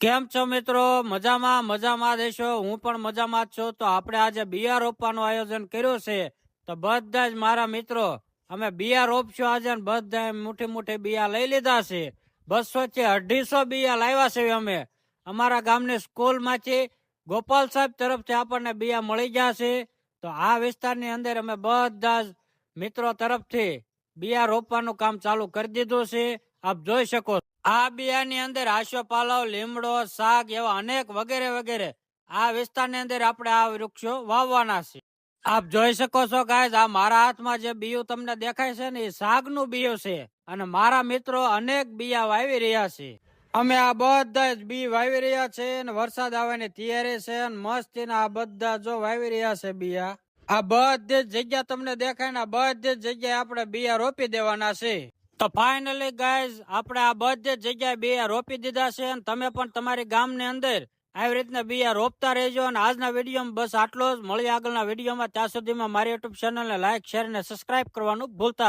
કેમ છો મિત્રો? મજામાં દેશો. હું પણ મજામાં જ છું. તો આપણે આજે બિયા રોપવાનું આયોજન કર્યું છે. તો બધા જ મારા મિત્રો અમે બિયા રોપશું આજે, ને બધા મુઠ્ઠી મુઠ્ઠી બિયા લઈ લીધા છે. 200 થી 250 બિયા લાવ્યા છે અમે અમારા ગામની સ્કૂલમાંથી. ગોપાલ સાહેબ તરફથી આપણને બિયા મળી ગયા છે. તો આ વિસ્તારની અંદર અમે બધા જ મિત્રો તરફથી બિયા રોપવાનું કામ ચાલુ કરી દીધું છે. આપ જોઈ શકો છો. આ બિયાની અંદર આશોપાલવ, લીમડો, શાક એવા અનેક વગેરે વગેરે આ વિસ્તારની અંદર આપણે આ વૃક્ષો વાવવાના છે. આપ જોઈ શકો છો ગાઈસ, આ મારા હાથમાં જે બીયું તમને દેખાય છે ને, એ શાકનું બીયું છે. અને મારા મિત્રો અનેક બિયા વાવી રહ્યા છે. અમે આ બધા જ બી વાવી રહ્યા છે, અને વરસાદ આવવાની તૈયારી છે. અને મસ્તી આ બધા જો વાવી રહ્યા છે બિયા. આ બધી જ જગ્યા તમને દેખાય ને, આ બધી જ જગ્યાએ આપણે બિયા રોપી દેવાના છે. તો ફાઇનલી ગાઈઝ, આપણે આ બધી જ જગ્યાએ બિયા રોપી દીધા છે. અને તમે પણ તમારી ગામની અંદર આવી રીતના બિયા રોપતા રહેજો. અને આજના વિડીયોમાં બસ આટલો જ. મળીએ આગળના વિડીયોમાં. ત્યાં સુધીમાં મારી યુટ્યુબ ચેનલને લાઈક, શેર અને સબસ્ક્રાઇબ કરવાનું ભૂલતા